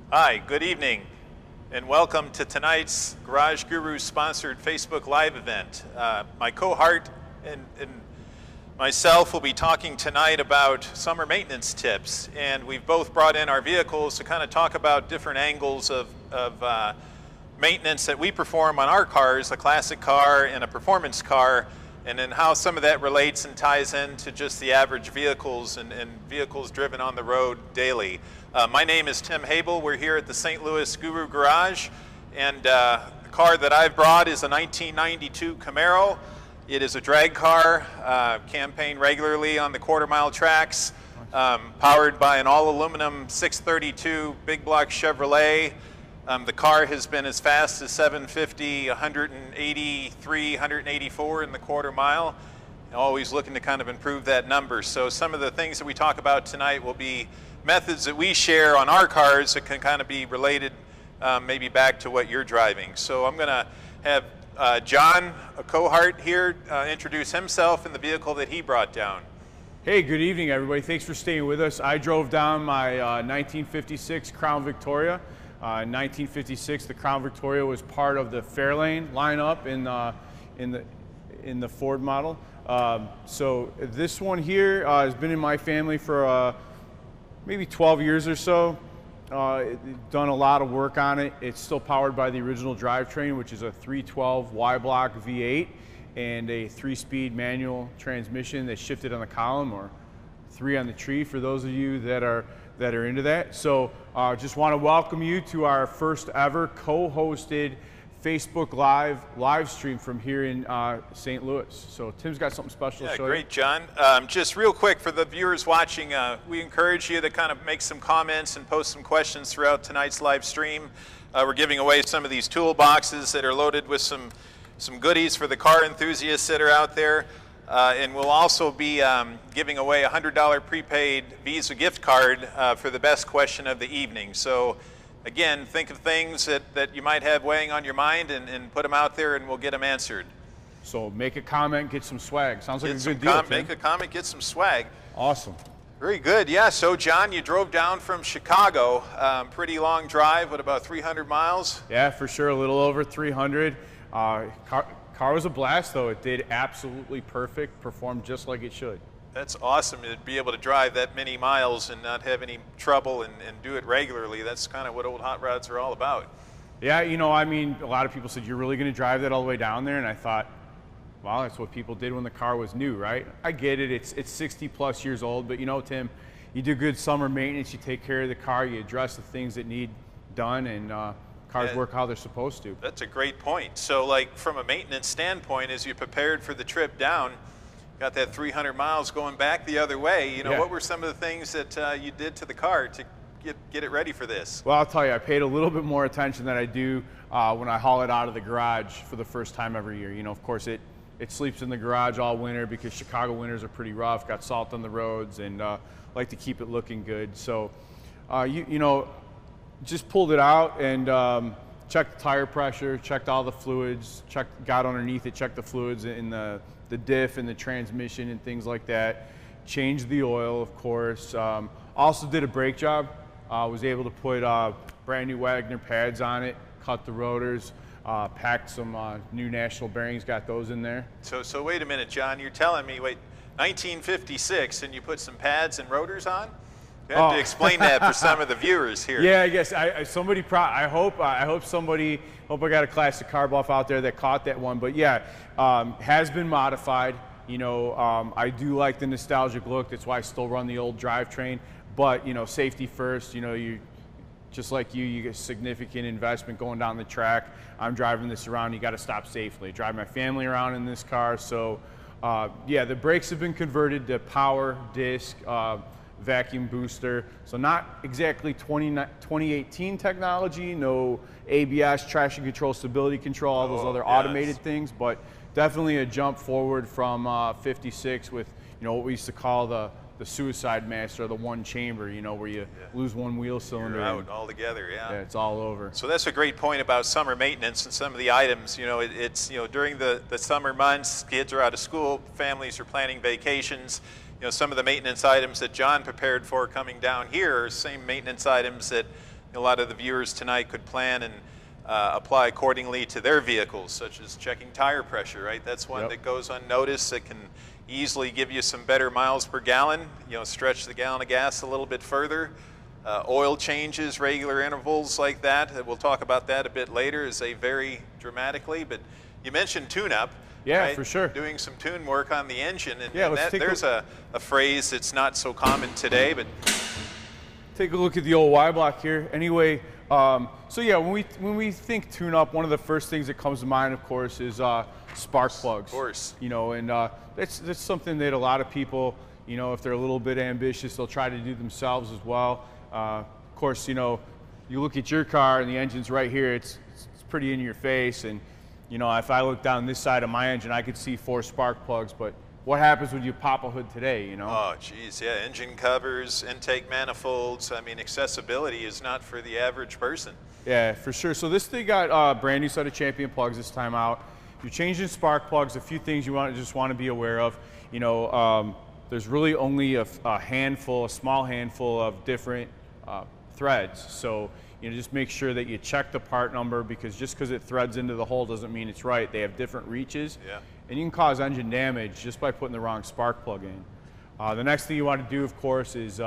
Hi, good evening, and welcome to tonight's Garage Gurus sponsored Facebook Live event. My cohort and myself will be talking tonight about summer maintenance tips, and we've both brought in our vehicles to kind of talk about different angles of maintenance that we perform on our cars, a classic car and a performance car, and then how some of that relates and ties into just the average vehicles and vehicles driven on the road daily. My name is Tim Habel. We're here at the St. Louis Guru Garage, and the car that I've brought is a 1992 Camaro. It is a drag car, campaigned regularly on the quarter-mile tracks, powered by an all-aluminum 632 big block Chevrolet. The car has been as fast as 750, 183, 184 in the quarter mile. Always looking to kind of improve that number. So some of the things that we talk about tonight will be methods that we share on our cars that can kind of be related maybe back to what you're driving. So I'm going to have John, a cohort here, introduce himself and the vehicle that he brought down. Hey, good evening, everybody. Thanks for staying with us. I drove down my 1956 Crown Victoria. In 1956, the Crown Victoria was part of the Fairlane lineup in the Ford model. So this one here has been in my family for maybe 12 years or so. Done a lot of work on it. It's still powered by the original drivetrain, which is a 312 Y-block V8 and a 3-speed manual transmission that's shifted on the column, or 3 on the tree for those of you that are into that. So just want to welcome you to our first ever co-hosted Facebook live stream from here in St. Louis. So Tim's got something special to show you. Great, John. Just real quick for the viewers watching, we encourage you to kind of make some comments and post some questions throughout tonight's live stream. We're giving away some of these toolboxes that are loaded with some goodies for the car enthusiasts that are out there. And we'll also be giving away a $100 prepaid Visa gift card for the best question of the evening. So again, think of things that you might have weighing on your mind and put them out there and we'll get them answered. So make a comment, get some swag. Sounds like a good deal, Tim. Make a comment, get some swag. Awesome. Very good. Yeah, so John, you drove down from Chicago. Pretty long drive, what, about 300 miles? Yeah, for sure, a little over 300. Car was a blast, though. It did absolutely perfect, performed just like it should. That's awesome to be able to drive that many miles and not have any trouble and do it regularly. That's kind of what old hot rods are all about. Yeah, you know, I mean, a lot of people said, you're really going to drive that all the way down there? And I thought, well, that's what people did when the car was new, right? I get it. It's 60 plus years old, but you know, Tim, you do good summer maintenance, you take care of the car, you address the things that need done, and cars work how they're supposed to. That's a great point. So like from a maintenance standpoint, as you prepared for the trip down, got that 300 miles going back the other way, you know, what were some of the things that you did to the car to get it ready for this? Well, I'll tell you, I paid a little bit more attention than I do when I haul it out of the garage for the first time every year. You know, of course, it sleeps in the garage all winter because Chicago winters are pretty rough, got salt on the roads, and like to keep it looking good. So, you know, just pulled it out and checked the tire pressure, checked all the fluids, got underneath it, checked the fluids in the diff and the transmission and things like that. Changed the oil, of course. Also did a brake job. Was able to put brand new Wagner pads on it, cut the rotors, packed some new National bearings, got those in there. So wait a minute, John, you're telling me, wait, 1956 and you put some pads and rotors on? You have to explain that for some of the viewers here. Yeah, I guess I hope somebody, I got a classic car buff out there that caught that one. But yeah, has been modified. You know, I do like the nostalgic look. That's why I still run the old drivetrain. But you know, safety first. You know, you just like you get significant investment going down the track. I'm driving this around. You got to stop safely. I drive my family around in this car. So yeah, the brakes have been converted to power disc. Vacuum booster, so not exactly 2018 technology, no ABS, traction control, stability control, all those other automated things, but definitely a jump forward from 56 with, you know, what we used to call the suicide master, the one chamber, you know, where you lose one wheel cylinder. You're out altogether, yeah, it's all over. So that's a great point about summer maintenance and some of the items. You know, it's, you know, during the summer months, kids are out of school, families are planning vacations. You know, some of the maintenance items that John prepared for coming down here are same maintenance items that a lot of the viewers tonight could plan and apply accordingly to their vehicles, such as checking tire pressure, right? That's one that goes unnoticed. It can easily give you some better miles per gallon, stretch the gallon of gas a little bit further. Oil changes, regular intervals like that. We'll talk about that a bit later as they vary dramatically. But you mentioned tune-up. Yeah, right? for sure. Doing some tune work on the engine. And, yeah, there's a phrase that's not so common today, but take a look at the old Y block here. Anyway, so yeah, when we think tune-up, one of the first things that comes to mind, of course, is spark plugs. Of course. And that's something that a lot of people, if they're a little bit ambitious, they'll try to do themselves as well. Of course, you look at your car and the engine's right here. It's pretty in your face, and if I look down this side of my engine, I could see 4 spark plugs. But what happens when you pop a hood today? Oh, geez, yeah. Engine covers, intake manifolds. I mean, accessibility is not for the average person. Yeah, for sure. So this thing got a brand new set of Champion plugs this time out. You're changing spark plugs. A few things you just want to be aware of. There's really only a small handful of different threads. So just make sure that you check the part number, because just because it threads into the hole doesn't mean it's right. They have different reaches, and you can cause engine damage just by putting the wrong spark plug in. The next thing you want to do, of course, is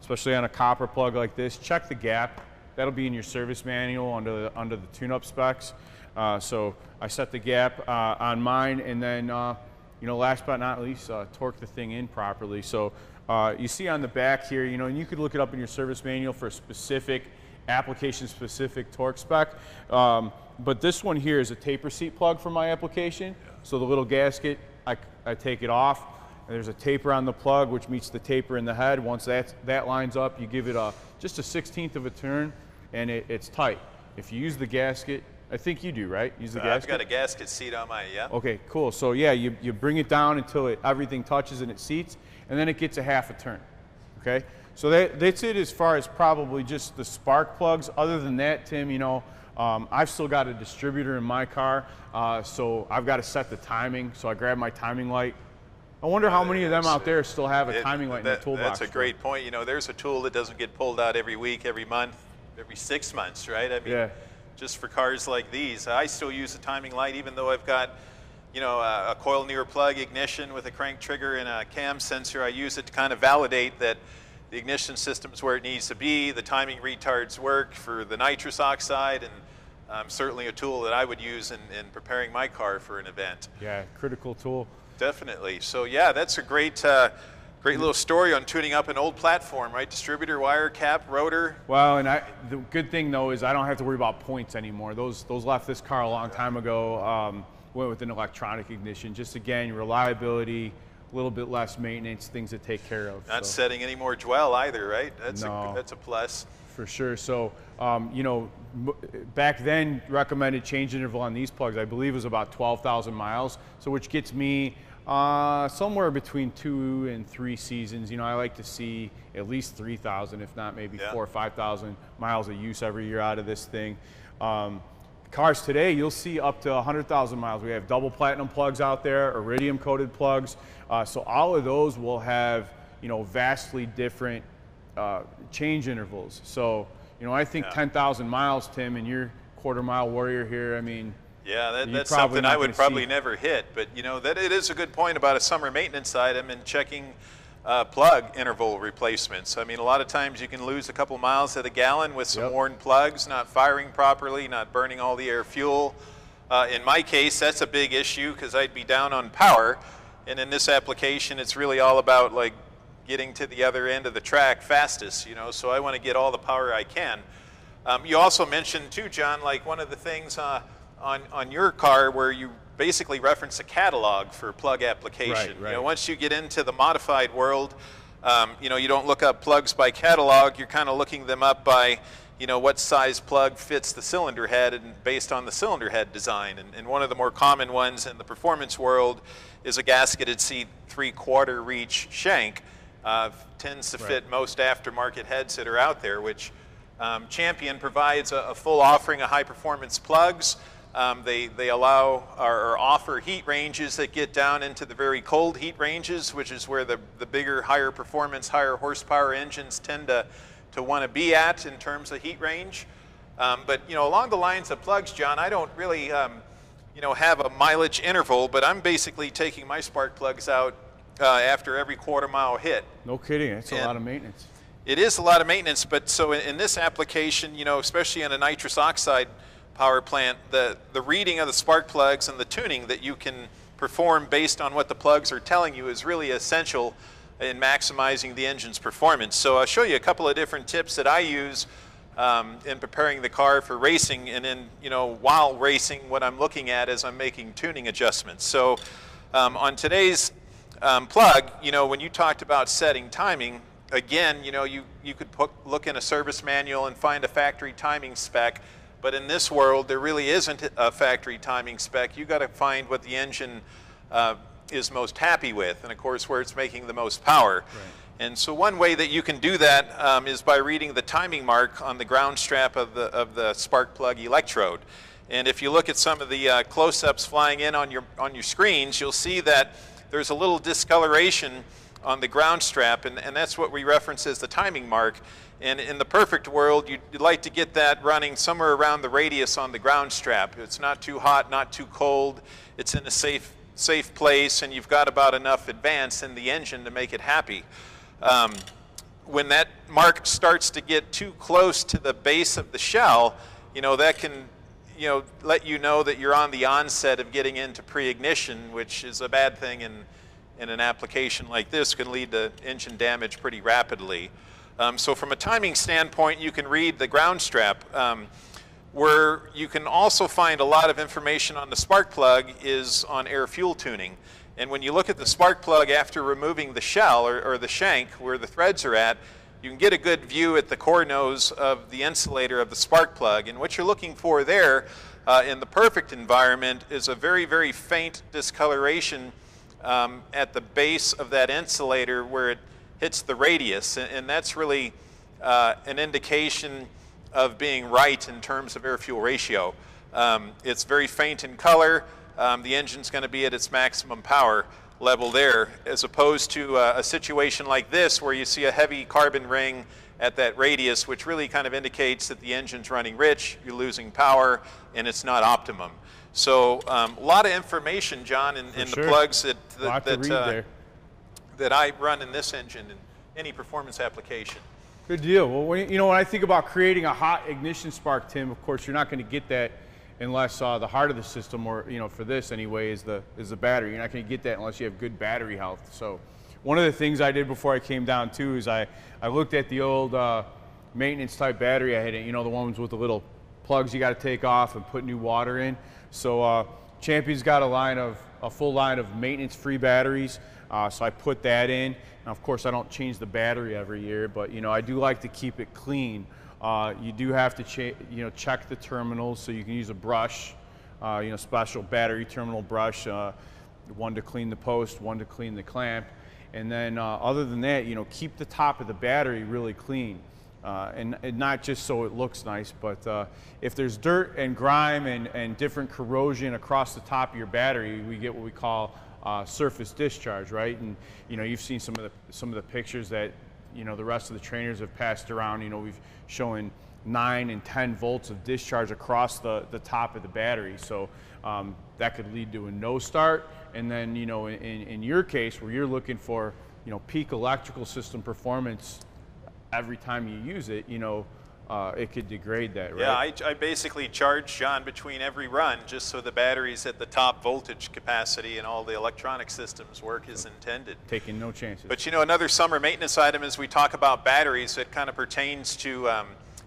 especially on a copper plug like this, check the gap. That'll be in your service manual under the tune-up specs. So I set the gap on mine, and then last but not least, torque the thing in properly. So you see on the back here, and you could look it up in your service manual for a specific application-specific torque spec. But this one here is a taper seat plug for my application. So the little gasket, I take it off, and there's a taper on the plug which meets the taper in the head. Once that lines up, you give it just a 1/16 of a turn, and it's tight. If you use the gasket, I think you do, right? Use the gasket? I've got a gasket seat on my, Okay, cool. So yeah, you bring it down until everything touches and it seats, and then it gets a half a turn, okay? So that's it as far as probably just the spark plugs. Other than that, Tim, I've still got a distributor in my car, so I've got to set the timing. So I grab my timing light. I wonder how many of them out there still have a timing light in the toolbox. That's a great point. There's a tool that doesn't get pulled out every week, every month, every 6 months, right? I mean, just for cars like these, I still use a timing light, even though I've got, a coil near plug ignition with a crank trigger and a cam sensor. I use it to kind of validate that the ignition system is where it needs to be, the timing retards work for the nitrous oxide, and certainly a tool that I would use in preparing my car for an event. Yeah, critical tool. Definitely. So yeah, that's a great little story on tuning up an old platform, right? Distributor, wire, cap, rotor. Well, and the good thing though is I don't have to worry about points anymore. Those left this car a long time ago. Went with an electronic ignition. Just again, reliability, a little bit less maintenance, things to take care of. Not setting any more dwell either, right? That's a plus. For sure. So, back then, recommended change interval on these plugs, I believe, was about 12,000 miles. So, which gets me somewhere between 2 and 3 seasons. I like to see at least 3,000, if not maybe 4,000 or 5,000 miles of use every year out of this thing. Cars today, you'll see up to 100,000 miles. We have double platinum plugs out there, iridium coated plugs. So all of those will have, vastly different change intervals. So, I think 10,000 miles, Tim, and you're quarter-mile warrior here. I mean, yeah, that's something I would probably never hit. But, that it is a good point about a summer maintenance item and checking plug interval replacements. I mean, a lot of times you can lose a couple miles to the gallon with some worn plugs, not firing properly, not burning all the air fuel. In my case, that's a big issue because I'd be down on power. And in this application, it's really all about like getting to the other end of the track fastest, so I want to get all the power I can. You also mentioned too, John, like one of the things on your car where you basically reference a catalog for plug application. Right. Once you get into the modified world, you don't look up plugs by catalog. You're kind of looking them up by, what size plug fits the cylinder head and based on the cylinder head design. And one of the more common ones in the performance world is a gasketed seat 3/4 reach shank. Tends to fit most aftermarket heads that are out there, which Champion provides a full offering of high performance plugs. They allow or offer heat ranges that get down into the very cold heat ranges, which is where the bigger, higher performance, higher horsepower engines tend want to be at in terms of heat range. But along the lines of plugs, John, I don't really have a mileage interval, but I'm basically taking my spark plugs out after every quarter-mile hit. No kidding, it's a lot of maintenance. It is a lot of maintenance, but so in this application, especially in a nitrous oxide power plant, the reading of the spark plugs and the tuning that you can perform based on what the plugs are telling you is really essential in maximizing the engine's performance. So I'll show you a couple of different tips that I use in preparing the car for racing, and then while racing, what I'm looking at as I'm making tuning adjustments. So on today's plug, when you talked about setting timing, again, you could look in a service manual and find a factory timing spec, but in this world there really isn't a factory timing spec. You got to find what the engine is most happy with, and of course where it's making the most power. Right. And so one way that you can do that is by reading the timing mark on the ground strap of the spark plug electrode. And if you look at some of the close-ups flying in on your screens, you'll see that there's a little discoloration on the ground strap, and that's what we reference as the timing mark. And in the perfect world, you'd like to get that running somewhere around the radius on the ground strap. It's not too hot, not too cold. It's in a safe place, and you've got about enough advance in the engine to make it happy. When that mark starts to get too close to the base of the shell, that can let you know that you're on the onset of getting into pre-ignition, which is a bad thing in an application like this, can lead to engine damage pretty rapidly. So from a timing standpoint, you can read the ground strap. Where you can also find a lot of information on the spark plug is on air-fuel tuning. And when you look at the spark plug after removing the shell or the shank where the threads are at, you can get a good view at the core nose of the insulator of the spark plug. And what you're looking for there in the perfect environment is a very, very faint discoloration at the base of that insulator where it hits the radius. And that's really an indication of being right in terms of air-fuel ratio. It's very faint in color. The engine's going to be at its maximum power level there, as opposed to a situation like this where you see a heavy carbon ring at that radius, which really kind of indicates that the engine's running rich, you're losing power, and it's not optimum. So a lot of information, John, in the plugs that I run in this engine in any performance application. Good deal. Well, when I think about creating a hot ignition spark, Tim, of course you're not going to get that unless the heart of the system, or for this anyway, is the battery. You're not going to get that unless you have good battery health. So one of the things I did before I came down too is I looked at the old maintenance type battery I had, the ones with the little plugs you got to take off and put new water in. So Champion's got a full line of maintenance free batteries. So I put that in. Now, of course, I don't change the battery every year, but I do like to keep it clean. You do have to check the terminals, so you can use a brush, special battery terminal brush, one to clean the post, one to clean the clamp, and then other than that, keep the top of the battery really clean, and not just so it looks nice, but if there's dirt and grime and different corrosion across the top of your battery, we get what we call surface discharge, right? And you've seen some of the pictures that the rest of the trainers have passed around. We've showing 9 and 10 volts of discharge across the top of the battery. So that could lead to a no start. And then in your case, where you're looking for peak electrical system performance every time you use it, it could degrade that, right? Yeah, I basically charge, John, between every run just so the battery's at the top voltage capacity and all the electronic systems work as intended. Taking no chances. But another summer maintenance item as we talk about batteries that kind of pertains to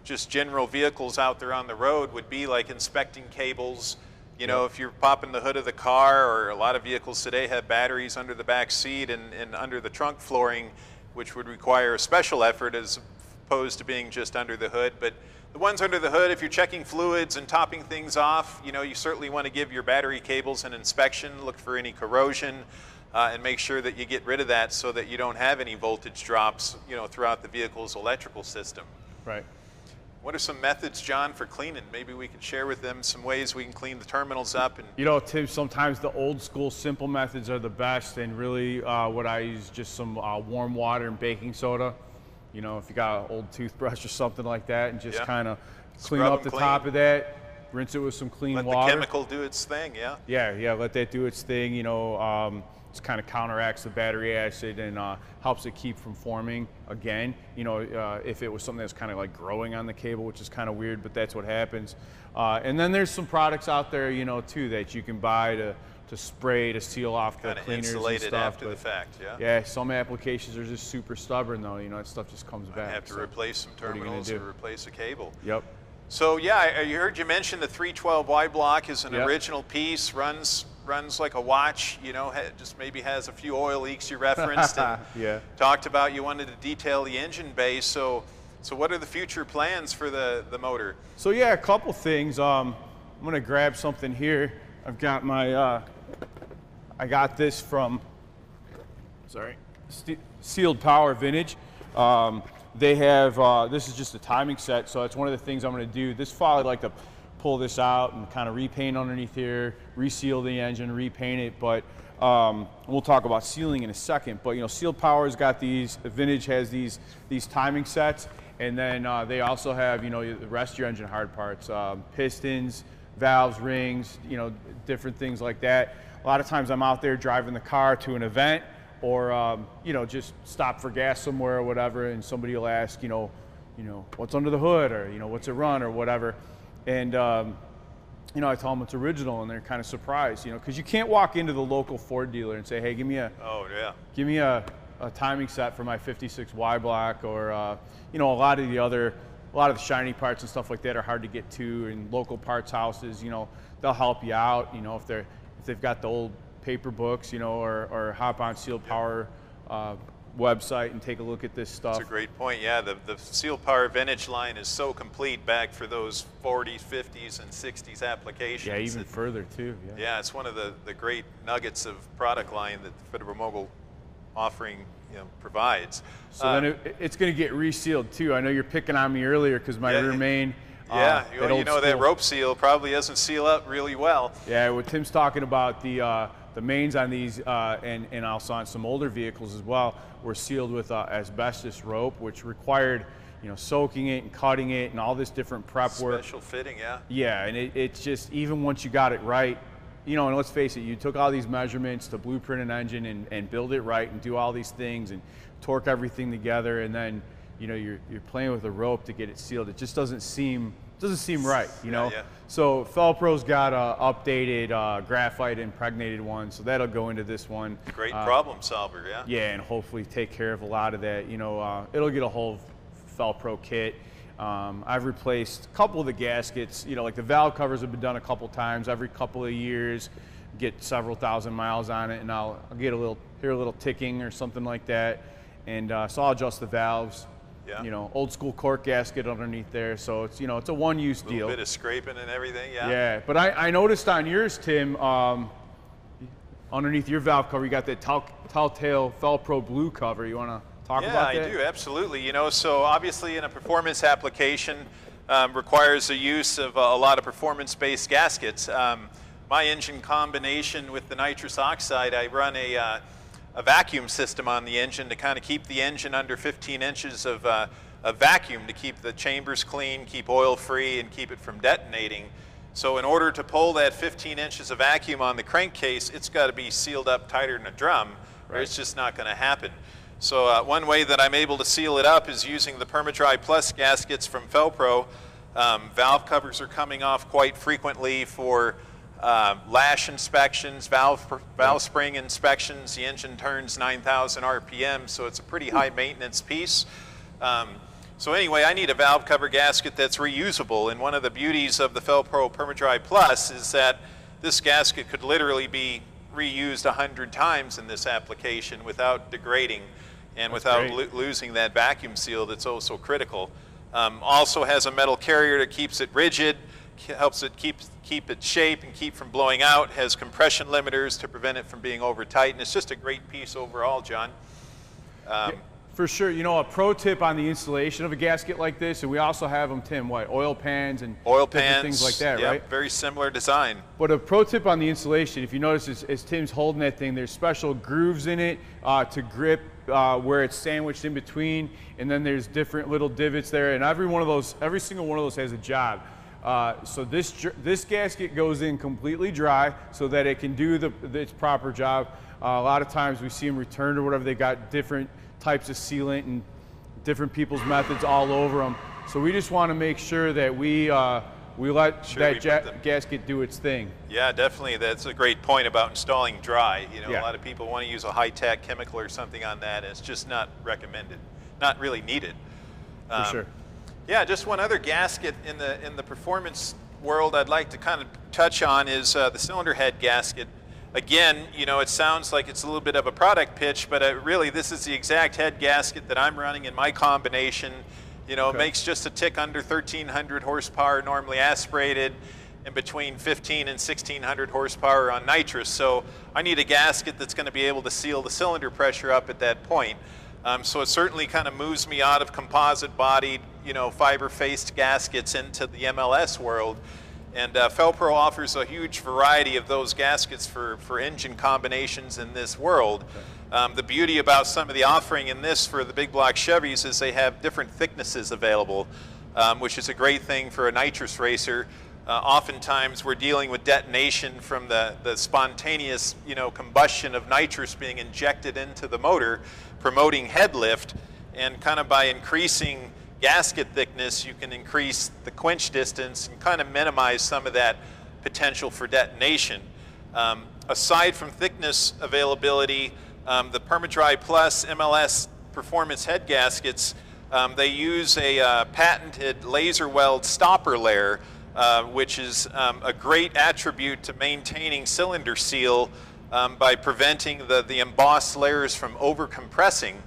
just general vehicles out there on the road would be like inspecting cables. If you're popping the hood of the car, or a lot of vehicles today have batteries under the back seat and under the trunk flooring, which would require a special effort as opposed to being just under the hood. But the ones under the hood, if you're checking fluids and topping things off, you certainly want to give your battery cables an inspection, look for any corrosion, and make sure that you get rid of that so that you don't have any voltage drops, throughout the vehicle's electrical system. Right. What are some methods, John, for cleaning? Maybe we can share with them some ways we can clean the terminals up. And Tim, sometimes the old school simple methods are the best, and really what I use is just some warm water and baking soda. you know, if you got an old toothbrush or something like that, and just kind of clean Scrub up the them top clean. of that, rinse it with some clean Let water. the chemical do its thing, yeah. Yeah, let that do its thing, you know, just kind of counteracts the battery acid and helps it keep from forming again. You know, if it was something that's kind of like growing on the cable, which is kind of weird, but that's what happens. And then there's some products out there, you know, too, that you can buy to spray to seal off the cleaners and insulated stuff. after the fact, yeah. Yeah, some applications are just super stubborn though. You know, that stuff just comes back. I have to replace some terminals or replace a cable. Yep. So yeah, I heard you mention the 312Y block is an original piece, runs like a watch, you know, just maybe has a few oil leaks you referenced and talked about you wanted to detail the engine bay. So what are the future plans for the motor? So yeah, a couple things. I'm gonna grab something here. I've got my, I got this from, Sealed Power Vintage. They have, this is just a timing set, so it's one of the things I'm gonna do. This fall I'd like to pull this out and kind of repaint underneath here, reseal the engine, repaint it, but we'll talk about sealing in a second. But you know, Sealed Power's got these, Vintage has these timing sets, and then they also have, you know, the rest of your engine hard parts, pistons, valves, rings, you know, different things like that. A lot of times I'm out there driving the car to an event or, you know, just stop for gas somewhere or whatever, and somebody will ask, you know, what's under the hood, or, you know, what's it run or whatever. And, you know, I tell them it's original, and they're kind of surprised, you know, because you can't walk into the local Ford dealer and say, hey, give me a timing set for my 56Y block, or, you know, a lot of the shiny parts and stuff like that are hard to get to, and local parts houses, you know, they'll help you out, you know, if they've got the old paper books, you know, or hop on Sealed Power website and take a look at this stuff. That's a great point. Yeah, the Sealed Power Vintage line is so complete back for those 40s, 50s, and 60s applications. Yeah, even further too. Yeah, it's one of the great nuggets of product line that the Federal-Mogul offering, you know, provides. So then it's going to get resealed too. I know you're picking on me earlier because my rear main. Yeah, you know that rope seal probably doesn't seal up really well. Yeah, what Tim's talking about, the mains on these and also on some older vehicles as well were sealed with asbestos rope, which required, you know, soaking it and cutting it and all this different prep work. Special fitting, yeah. Yeah, and it's just, even once you got it right, you know, and let's face it, you took all these measurements to blueprint an engine and build it right and do all these things and torque everything together, and then, you know, you're playing with a rope to get it sealed. It just doesn't seem right, you know. Yeah. So fel-pro's got a updated graphite impregnated one, so that'll go into this one. Great problem solver, yeah. Yeah, and hopefully take care of a lot of that. You know, it'll get a whole fel-pro kit. I've replaced a couple of the gaskets. You know, like the valve covers have been done a couple times every couple of years. Get several thousand miles on it, and I'll get a little ticking or something like that, and so I'll adjust the valves. Yeah. You know, old school cork gasket underneath there, so it's, you know, it's a one-use deal. A little bit of scraping and everything, yeah. Yeah, but I noticed on yours, Tim, underneath your valve cover, you got that Telltale fel-pro blue cover. You want to talk about that? Yeah, I do, absolutely. You know, so obviously in a performance application, requires the use of a lot of performance-based gaskets. My engine combination with the nitrous oxide, I run a vacuum system on the engine to kind of keep the engine under 15 inches of vacuum to keep the chambers clean, keep oil free, and keep it from detonating. So in order to pull that 15 inches of vacuum on the crankcase, it's got to be sealed up tighter than a drum, or it's just not going to happen. So one way that I'm able to seal it up is using the Permadry Plus gaskets from fel-pro. Valve covers are coming off quite frequently for lash inspections, valve spring inspections. The engine turns 9,000 RPM, so it's a pretty high maintenance piece. So anyway, I need a valve cover gasket that's reusable, and one of the beauties of the fel-pro Permadry Plus is that this gasket could literally be reused 100 times in this application without degrading and without losing that vacuum seal that's oh so critical. Also has a metal carrier that keeps it rigid, helps it keep its shape and keep from blowing out, has compression limiters to prevent it from being over tight, and it's just a great piece overall, John. For sure. You know, a pro tip on the installation of a gasket like this, and we also have them, Tim, oil pans and things like that, right? Very similar design. But a pro tip on the installation, if you notice, as Tim's holding that thing, there's special grooves in it to grip where it's sandwiched in between, and then there's different little divots there, and every single one of those has a job. So this gasket goes in completely dry so that it can do its proper job. A lot of times we see them returned or whatever. They got different types of sealant and different people's methods all over them. So we just want to make sure that we let that gasket do its thing. Yeah, definitely. That's a great point about installing dry. You know, Yeah. a lot of people want to use a high-tech chemical or something on that. And it's just not recommended, not really needed. For sure. Yeah, just one other gasket in the performance world I'd like to kind of touch on is the cylinder head gasket. Again, you know, it sounds like it's a little bit of a product pitch, but really this is the exact head gasket that I'm running in my combination. You know, Okay. It makes just a tick under 1,300 horsepower normally aspirated, and between 1,500 and 1,600 horsepower on nitrous. So I need a gasket that's going to be able to seal the cylinder pressure up at that point. So it certainly kind of moves me out of composite-bodied, you know, fiber-faced gaskets into the MLS world. And fel-pro offers a huge variety of those gaskets for engine combinations in this world. The beauty about some of the offering in this for the big block Chevys is they have different thicknesses available, which is a great thing for a nitrous racer. Oftentimes we're dealing with detonation from the spontaneous, you know, combustion of nitrous being injected into the motor, promoting head lift, and kind of by increasing gasket thickness, you can increase the quench distance and kind of minimize some of that potential for detonation. Aside from thickness availability, the PermaDry Plus MLS performance head gaskets, they use a patented laser weld stopper layer, which is a great attribute to maintaining cylinder seal by preventing the embossed layers from over-compressing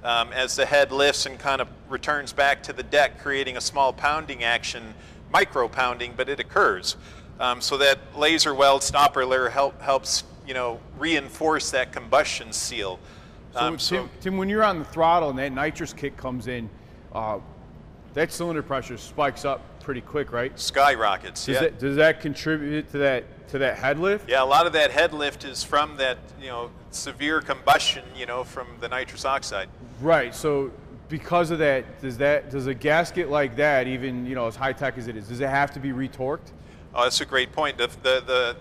as the head lifts and kind of returns back to the deck, creating a small pounding action, micro pounding, but it occurs. So that laser weld stopper layer helps, you know, reinforce that combustion seal. Tim, when you're on the throttle and that nitrous kick comes in, that cylinder pressure spikes up pretty quick, right? Skyrockets. Does that contribute to that head lift? Yeah, a lot of that head lift is from that, you know, severe combustion, you know, from the nitrous oxide. Right. So because of that, does a gasket like that, even, you know, as high tech as it is, does it have to be retorqued? Oh, that's a great point. The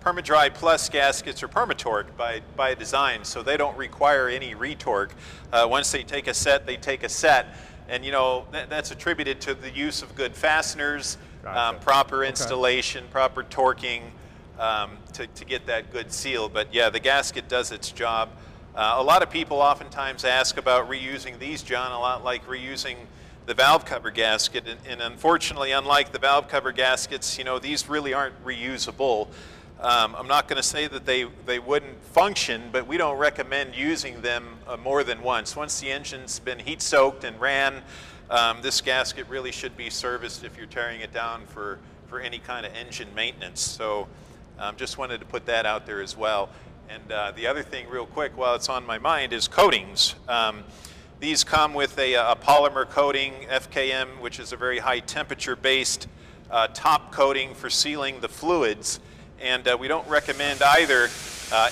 PermaDry Plus gaskets are permatorqued by design, so they don't require any retorque. Once they take a set, they take a set. And, you know, that's attributed to the use of good fasteners, Gotcha. proper installation, proper torquing to get that good seal. But, yeah, the gasket does its job. A lot of people oftentimes ask about reusing these, John, a lot like reusing the valve cover gasket. And unfortunately, unlike the valve cover gaskets, you know, these really aren't reusable. I'm not going to say that they wouldn't function, but we don't recommend using them more than once. Once the engine's been heat soaked and ran, this gasket really should be serviced if you're tearing it down for any kind of engine maintenance. So just wanted to put that out there as well. And the other thing real quick while it's on my mind is coatings. These come with a polymer coating, FKM, which is a very high temperature based top coating for sealing the fluids. And we don't recommend either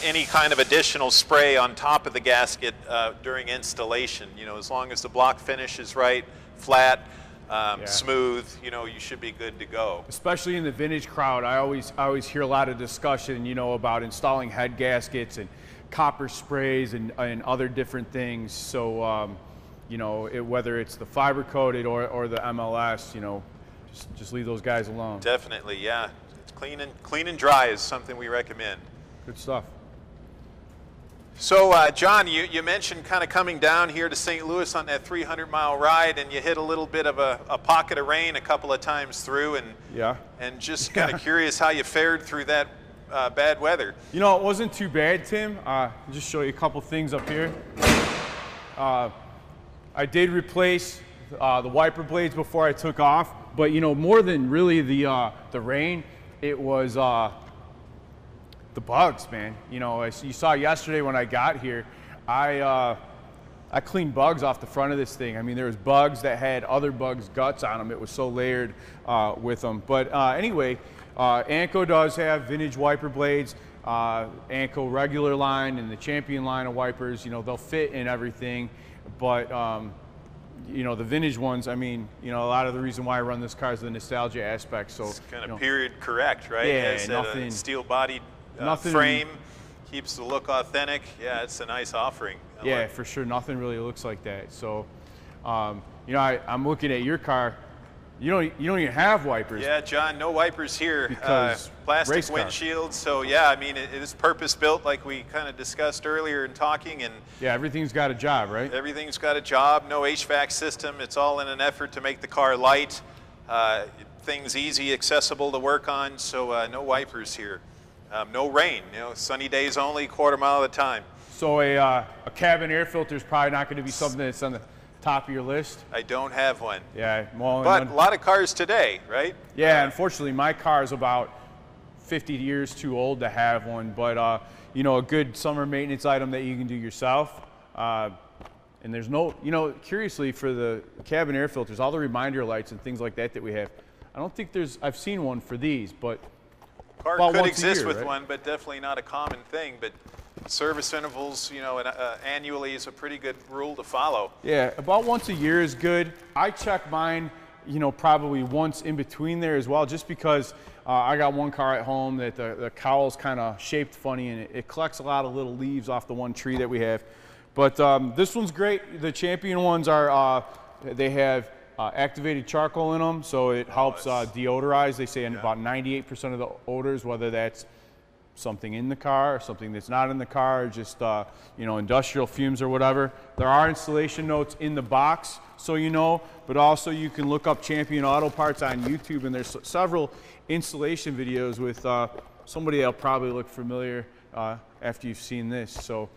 any kind of additional spray on top of the gasket during installation. You know, as long as the block finish is right, flat, smooth, you know, you should be good to go. Especially in the vintage crowd, I always hear a lot of discussion, you know, about installing head gaskets and copper sprays and other different things. So, you know, whether it's the fiber coated or the MLS, you know, just leave those guys alone. Definitely, yeah. Clean and dry is something we recommend. Good stuff. So, John, you mentioned kind of coming down here to St. Louis on that 300-mile ride, and you hit a little bit of a pocket of rain a couple of times through, and just kind of curious how you fared through that bad weather. You know, it wasn't too bad, Tim. I'll just show you a couple things up here. I did replace the wiper blades before I took off, but you know, more than really the rain, it was the bugs, man. You know, as you saw yesterday when I got here, I cleaned bugs off the front of this thing. I mean, there was bugs that had other bugs' guts on them. It was so layered with them. But anyway, ANCO does have vintage wiper blades. ANCO regular line and the Champion line of wipers, you know, they'll fit in everything. But, you know, the vintage ones, I mean, you know, a lot of the reason why I run this car is the nostalgia aspect. So it's kind of you know, period correct, right? Yeah, it has nothing. Steel-bodied frame, keeps the look authentic. Yeah, it's a nice offering. Yeah, for sure. Nothing really looks like that. So, you know, I'm looking at your car. You don't even have wipers. Yeah, John, no wipers here. Because plastic windshields. So yeah, I mean, it is purpose built, like we kind of discussed earlier in talking. And yeah, everything's got a job, right? Everything's got a job. No HVAC system. It's all in an effort to make the car light, things easy, accessible to work on. So no wipers here. No rain. You know, sunny days only, quarter mile at a time. So a cabin air filter is probably not going to be something that's on the top of your list. I don't have one. Yeah, well, but a lot of cars today, right? Yeah, unfortunately, my car is about 50 years too old to have one. But you know, a good summer maintenance item that you can do yourself. And there's no, you know, curiously for the cabin air filters, all the reminder lights and things like that we have, I don't think I've seen one for these, but car could exist with one, but definitely not a common thing. But service intervals, you know, annually is a pretty good rule to follow. Yeah, about once a year is good. I check mine, you know, probably once in between there as well, just because I got one car at home that the cowl's kind of shaped funny, and it collects a lot of little leaves off the one tree that we have. But this one's great. The Champion ones are, they have activated charcoal in them, so it helps deodorize. They say in about 98% of the odors, whether that's something in the car or something that's not in the car, or just you know, industrial fumes or whatever. There are installation notes in the box, so you know, but also you can look up Champion Auto Parts on YouTube, and there's several installation videos with somebody that'll probably look familiar after you've seen this. So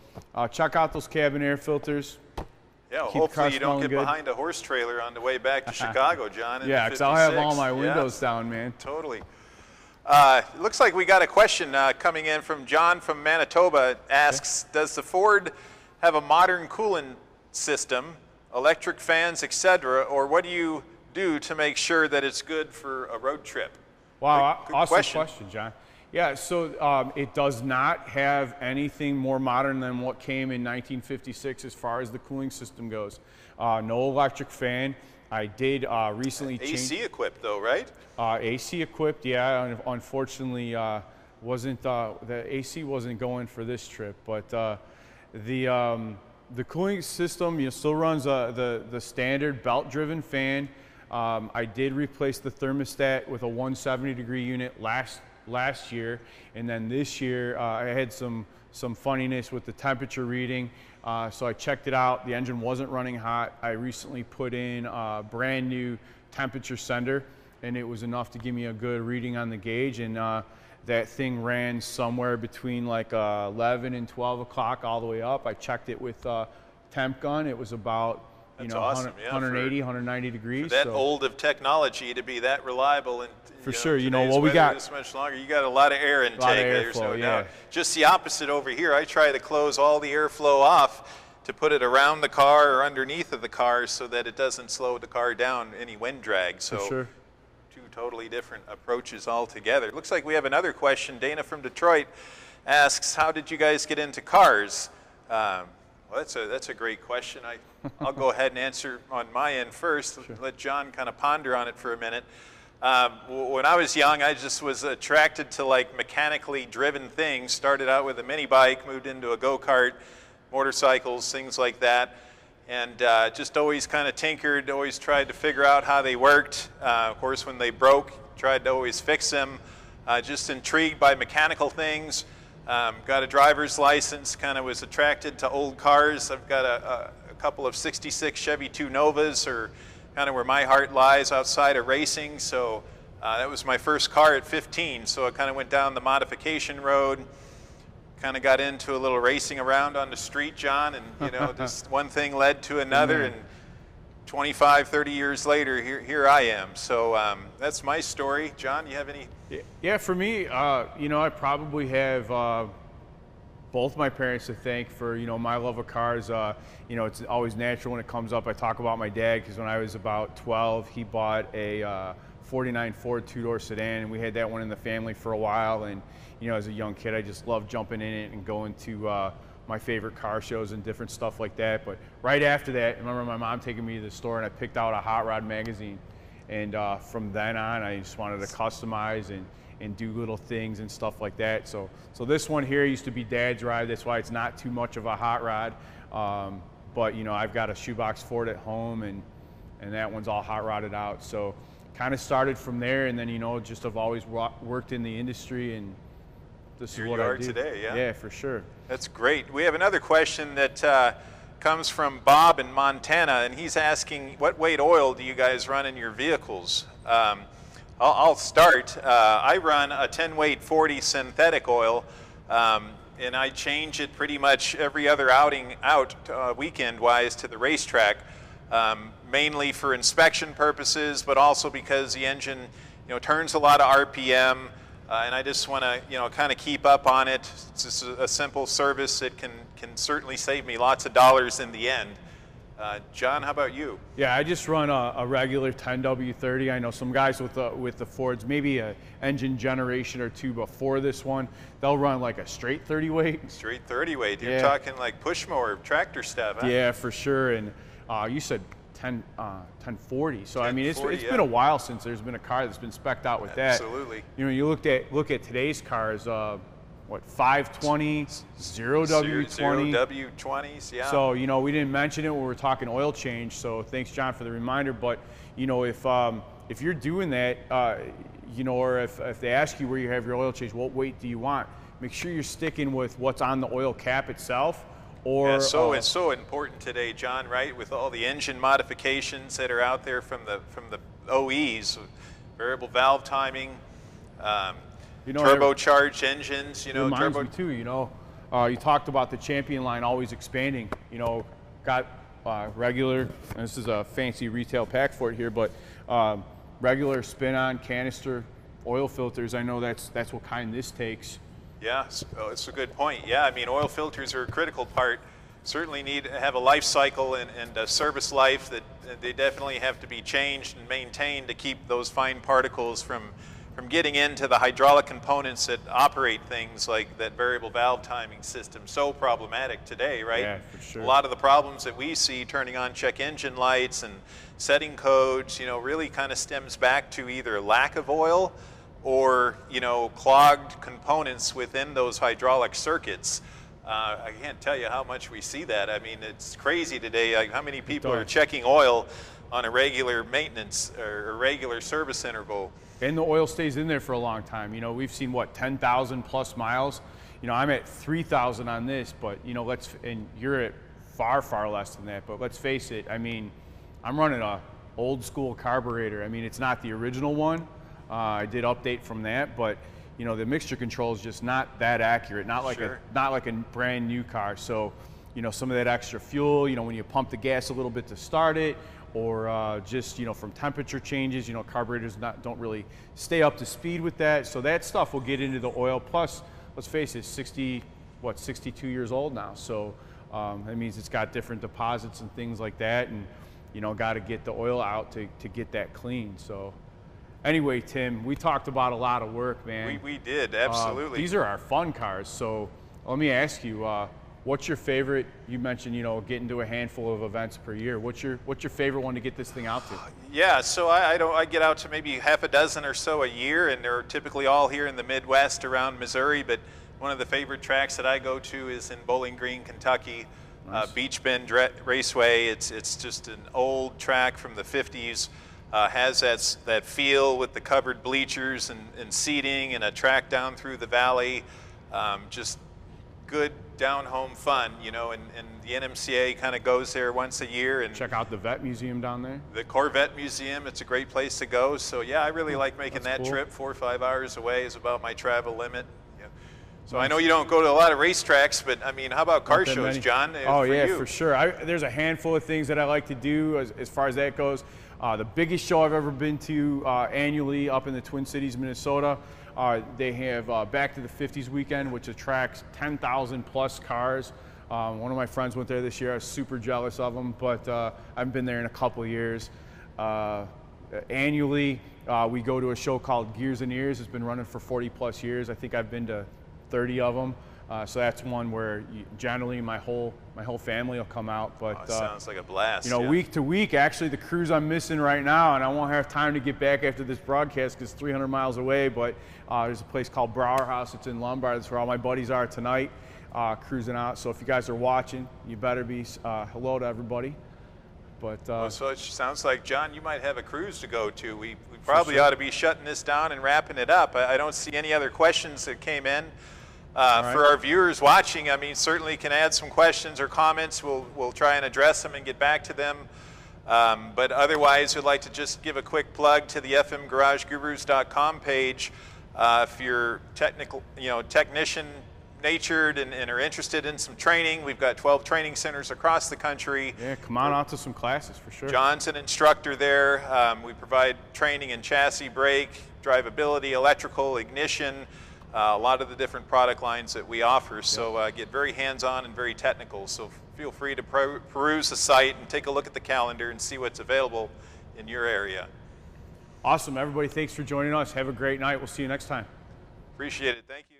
check out those cabin air filters. Yeah, well, hopefully you don't get behind a horse trailer on the way back to Chicago, John. Yeah, because I'll have all my windows down, man. Totally. It looks like we got a question coming in from John from Manitoba. Asks, does the Ford have a modern coolant system, electric fans, etc., or what do you do to make sure that it's good for a road trip? Wow, awesome question, John. Yeah, so it does not have anything more modern than what came in 1956 as far as the cooling system goes. No electric fan. I did recently change. AC equipped though, right? AC equipped, yeah. Unfortunately, the AC wasn't going for this trip, but the cooling system, you know, still runs the standard belt-driven fan. I did replace the thermostat with a 170-degree unit last year, and then this year I had some funniness with the temperature reading. So I checked it out. The engine wasn't running hot. I recently put in a brand new temperature sender, and it was enough to give me a good reading on the gauge. And that thing ran somewhere between like 11 and 12 o'clock all the way up. I checked it with temp gun. It was about, you know, awesome. 180, 190 degrees. For that old of technology to be that reliable and for sure, you know, well, we got this much longer. You got a lot of air intake. There's no doubt. Just the opposite over here. I try to close all the airflow off to put it around the car or underneath of the car so that it doesn't slow the car down any wind drag. So for sure. Two totally different approaches altogether. Looks like we have another question. Dana from Detroit asks, how did you guys get into cars? Well, that's a great question. I'll go ahead and answer on my end first. Sure. Let John kind of ponder on it for a minute. When I was young, I just was attracted to like mechanically driven things. Started out with a mini bike, moved into a go-kart, motorcycles, things like that. And just always kind of tinkered, always tried to figure out how they worked. Of course, when they broke, tried to always fix them. Just intrigued by mechanical things. Got a driver's license, kind of was attracted to old cars. I've got a couple of 66 Chevy 2 Novas, or kind of where my heart lies outside of racing. So that was my first car at 15. So I kind of went down the modification road, kind of got into a little racing around on the street, John, and you know, just one thing led to another, and 25, 30 years later, here I am. So that's my story. John, you have any? Yeah, for me, you know, I probably have both my parents to thank for, you know, my love of cars. You know, it's always natural when it comes up. I talk about my dad because when I was about 12, he bought a '49 Ford two-door sedan, and we had that one in the family for a while. And you know, as a young kid, I just loved jumping in it and going to my favorite car shows and different stuff like that. But right after that, I remember my mom taking me to the store, and I picked out a Hot Rod magazine. And from then on, I just wanted to customize and do little things and stuff like that. So this one here used to be Dad's ride. That's why it's not too much of a hot rod. But you know, I've got a shoebox Ford at home, and that one's all hot rodded out. So kind of started from there, and then you know, just have always worked in the industry, and this is what I do today. Yeah, for sure. That's great. We have another question that comes from Bob in Montana, and he's asking, what weight oil do you guys run in your vehicles? I'll start. I run a 10 weight 40 synthetic oil, and I change it pretty much every other outing out weekend wise to the racetrack, mainly for inspection purposes, but also because the engine, you know, turns a lot of RPM, and I just want to, you know, kind of keep up on it. It's just a simple service that can certainly save me lots of dollars in the end. John, how about you? Yeah, I just run a regular 10W30. I know some guys with the Fords, maybe an engine generation or two before this one, they'll run like a straight 30 weight. Straight 30 weight. You're talking like push mower, tractor stuff, huh? Yeah, for sure. And you said 1040. So 1040, I mean, it's been a while since there's been a car that's been spec'd out with that. Absolutely. You know, you look at today's cars. What, 520, 0W20? 0W20s, yeah. So, you know, we didn't mention it when we were talking oil change, so thanks, John, for the reminder. But, you know, if you're doing that, you know, or if they ask you where you have your oil change, what weight do you want? Make sure you're sticking with what's on the oil cap itself. Or, yeah, so it's so important today, John, right, with all the engine modifications that are out there from the OEs, variable valve timing, you know, turbocharged engines, you know. Reminds me too, you know, you talked about the Champion line always expanding. You know, got regular, and this is a fancy retail pack for it here, but regular spin-on canister oil filters. I know that's what kind this takes. Yeah, it's a good point. Yeah, I mean, oil filters are a critical part. Certainly need to have a life cycle and a service life that they definitely have to be changed and maintained to keep those fine particles from getting into the hydraulic components that operate things like that variable valve timing system. So problematic today, right? Yeah, for sure. A lot of the problems that we see turning on check engine lights and setting codes, you know, really kind of stems back to either lack of oil or, you know, clogged components within those hydraulic circuits. I can't tell you how much we see that. I mean, it's crazy today, like how many people are checking oil on a regular maintenance or a regular service interval. And the oil stays in there for a long time. You know, we've seen, what, 10,000 plus miles? You know, I'm at 3,000 on this, but, you know, and you're at far, far less than that. But let's face it, I mean, I'm running a old school carburetor. I mean, it's not the original one. I did update from that, but, you know, the mixture control is just not that accurate, not like a brand new car. So, you know, some of that extra fuel, you know, when you pump the gas a little bit to start it, or just, you know, from temperature changes, you know, carburetors don't really stay up to speed with that. So that stuff will get into the oil. Plus, let's face it, 62 years old now. So that means it's got different deposits and things like that, and, you know, got to get the oil out to get that clean. So anyway, Tim, we talked about a lot of work, man. We did, absolutely. These are our fun cars. So let me ask you, what's your favorite? You mentioned, you know, getting to a handful of events per year. What's your favorite one to get this thing out to? Yeah, so I get out to maybe half a dozen or so a year, and they're typically all here in the Midwest around Missouri. But one of the favorite tracks that I go to is in Bowling Green, Kentucky, nice. Beach Bend Raceway. It's just an old track from the 50s. Has that feel with the covered bleachers and seating and a track down through the valley. Just good down-home fun, you know, and the NMCA kind of goes there once a year. And check out the vet museum down there. The Corvette Museum, it's a great place to go. So yeah, I really like making that cool. trip. 4 or 5 hours away is about my travel limit. Yeah. So I know you don't go to a lot of racetracks, but I mean, how about car shows, John? Oh yeah, for sure. There's a handful of things that I like to do as far as that goes. The biggest show I've ever been to annually up in the Twin Cities, Minnesota, they have Back to the 50s weekend, which attracts 10,000 plus cars. One of my friends went there this year. I was super jealous of them, but I haven't been there in a couple of years. annually, we go to a show called Gears and Ears. It's been running for 40 plus years. I think I've been to 30 of them. So that's one where generally my whole family will come out. But sounds like a blast. You know, week to week, actually the cruise I'm missing right now, and I won't have time to get back after this broadcast because it's 300 miles away. But there's a place called Brower House. It's in Lombard. That's where all my buddies are tonight, cruising out. So if you guys are watching, you better be hello to everybody. But so it sounds like, John, you might have a cruise to go to. We probably ought to be shutting this down and wrapping it up. I don't see any other questions that came in. For our viewers watching, I mean, certainly can add some questions or comments. We'll try and address them and get back to them. But otherwise, we'd like to just give a quick plug to the fmgaragegurus.com page. If you're technician natured and are interested in some training, we've got 12 training centers across the country. Yeah, come on out to some classes for sure. John's an instructor there. We provide training in chassis, brake, drivability, electrical, ignition, a lot of the different product lines that we offer. So get very hands-on and very technical. So feel free to peruse the site and take a look at the calendar and see what's available in your area. Awesome, everybody. Thanks for joining us. Have a great night. We'll see you next time. Appreciate it. Thank you.